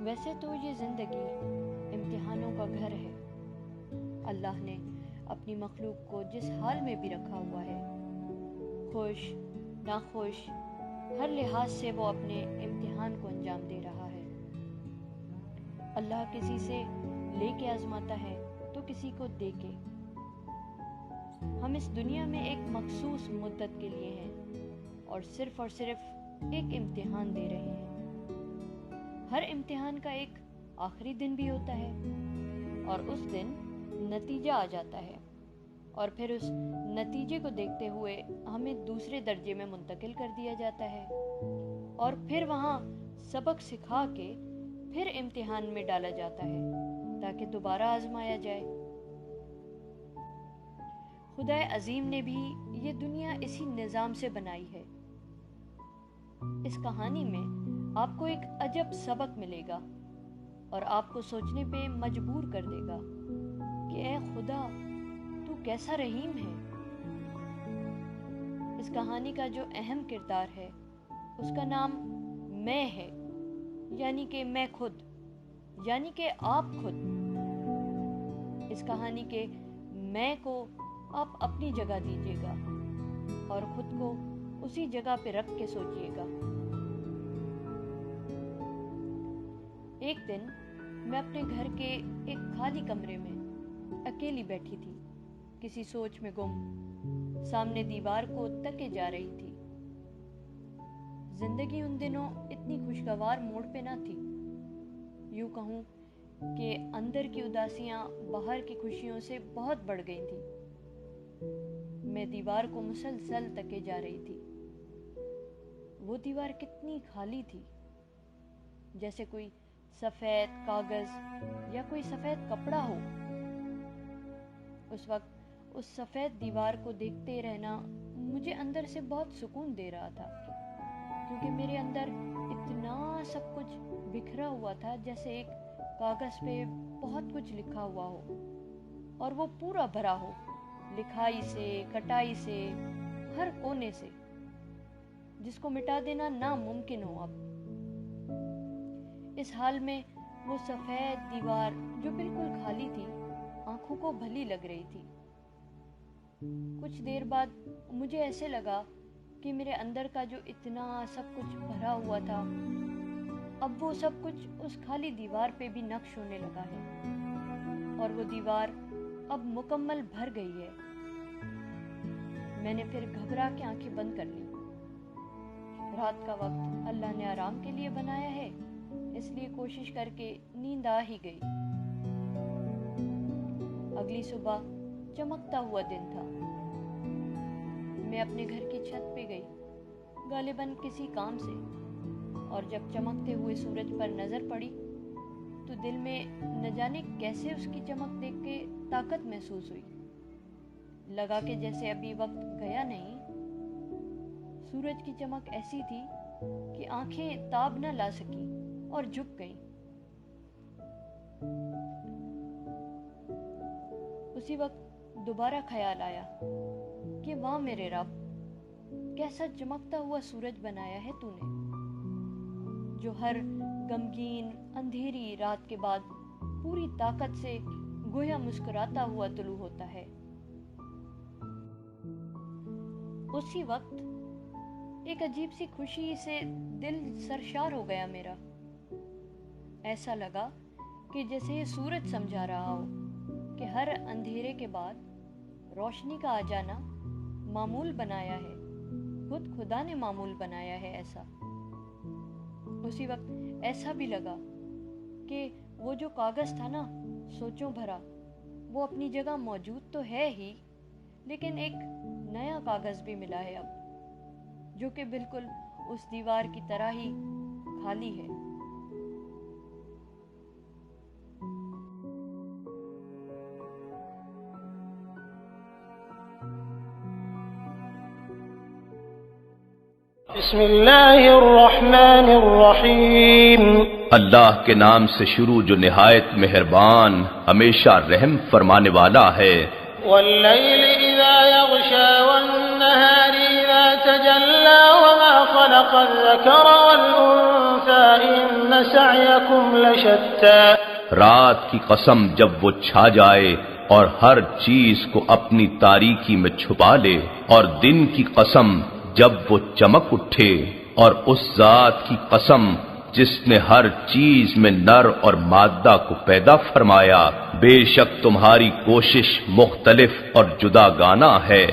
ویسے تو یہ زندگی امتحانوں کا گھر ہے۔ اللہ نے اپنی مخلوق کو جس حال میں بھی رکھا ہوا ہے، خوش ناخوش، ہر لحاظ سے وہ اپنے امتحان کو انجام دے رہا ہے۔ اللہ کسی سے لے کے آزماتا ہے تو کسی کو دے کے۔ ہم اس دنیا میں ایک مخصوص مدت کے لیے ہیں اور صرف ایک امتحان دے رہے ہیں۔ ہر امتحان کا ایک آخری دن بھی ہوتا ہے اور اس دن نتیجہ آ جاتا ہے، اور پھر اس نتیجے کو دیکھتے ہوئے ہمیں دوسرے درجے میں منتقل کر دیا جاتا ہے، اور پھر وہاں سبق سکھا کے پھر امتحان میں ڈالا جاتا ہے تاکہ دوبارہ آزمایا جائے۔ خدائے عظیم نے بھی یہ دنیا اسی نظام سے بنائی ہے۔ اس کہانی میں آپ کو ایک عجب سبق ملے گا اور آپ کو سوچنے پہ مجبور کر دے گا کہ اے خدا، تو کیسا رحیم ہے۔ اس کہانی کا جو اہم کردار ہے اس کا نام میں ہے، یعنی کہ میں خود، یعنی کہ آپ خود۔ اس کہانی کے میں کو آپ اپنی جگہ دیجیے گا اور خود کو اسی جگہ پہ رکھ کے سوچیے گا۔ ایک دن میں اپنے گھر کے ایک خالی کمرے میں اکیلی بیٹھی تھی، کسی سوچ میں گم، سامنے دیوار کو تکے جا رہی تھی۔ زندگی ان دنوں اتنی خوشگوار موڑ پہ نہ تھی، یوں کہوں کہ اندر کی اداسیاں باہر کی خوشیوں سے بہت بڑھ گئی تھیں۔ میں دیوار کو مسلسل تکے جا رہی تھی۔ وہ دیوار کتنی خالی تھی، جیسے کوئی سفید کاغذ یا کوئی سفید کپڑا ہو۔ اس وقت اس سفید دیوار کو دیکھتے رہنا مجھے اندر سے بہت سکون دے رہا تھا، کیونکہ میرے اندر اتنا سب کچھ بکھرا ہوا تھا جیسے ایک کاغذ پہ بہت کچھ لکھا ہوا ہو اور وہ پورا بھرا ہو، لکھائی سے، کٹائی سے، ہر کونے سے، جس کو مٹا دینا ناممکن ہو اب۔ اس حال میں وہ سفید دیوار جو بالکل خالی تھی آنکھوں کو بھلی لگ رہی تھی۔ کچھ دیر بعد مجھے ایسے لگا کہ میرے اندر کا جو اتنا سب کچھ بھرا ہوا تھا، اب وہ سب کچھ اس خالی دیوار پہ بھی نقش ہونے لگا ہے، اور وہ دیوار اب مکمل بھر گئی ہے۔ میں نے پھر گھبرا کے آنکھیں بند کر لی۔ رات کا وقت اللہ نے آرام کے لیے بنایا ہے، اس لیے کوشش کر کے نیند آ ہی گئی۔ اگلی صبح چمکتا ہوا دن تھا۔ میں اپنے گھر کی چھت پہ گئی، غالباً کسی کام سے، اور جب چمکتے ہوئے سورج پر نظر پڑی تو دل میں نہ جانے کیسے اس کی چمک دیکھ کے طاقت محسوس ہوئی۔ لگا کہ جیسے ابھی وقت گیا نہیں۔ سورج کی چمک ایسی تھی کہ آنکھیں تاب نہ لا سکیں اور جھک گئیں۔ اسی وقت دوبارہ خیال آیا کہ واہ میرے رب، کیسا چمکتا ہوا سورج بنایا ہے تو نے، جو ہر غمگین اندھیری رات کے بعد پوری طاقت سے گویا مسکراتا ہوا طلوع ہوتا ہے۔ اسی وقت ایک عجیب سی خوشی سے دل سرشار ہو گیا میرا۔ ایسا لگا کہ جیسے یہ سورج سمجھا رہا ہو کہ ہر اندھیرے کے بعد روشنی کا آ جانا معمول بنایا ہے، خود خدا نے معمول بنایا ہے ایسا۔ اسی وقت ایسا بھی لگا کہ وہ جو کاغذ تھا نا سوچوں بھرا، وہ اپنی جگہ موجود تو ہے ہی، لیکن ایک نیا کاغذ بھی ملا ہے اب، جو کہ بالکل اس دیوار کی طرح ہی خالی ہے۔ بسم اللہ الرحمن الرحیم، اللہ کے نام سے شروع جو نہایت مہربان ہمیشہ رحم فرمانے والا ہے۔ واللیل اذا یغشا والنہار اذا تجلا وما خلق خلق الذكر والأنثى إن سعيكم لشتى. رات کی قسم جب وہ چھا جائے اور ہر چیز کو اپنی تاریکی میں چھپا لے، اور دن کی قسم جب وہ چمک اٹھے، اور اس ذات کی قسم جس نے ہر چیز میں نر اور مادہ کو پیدا فرمایا، بے شک تمہاری کوشش مختلف اور جدا گانا ہے۔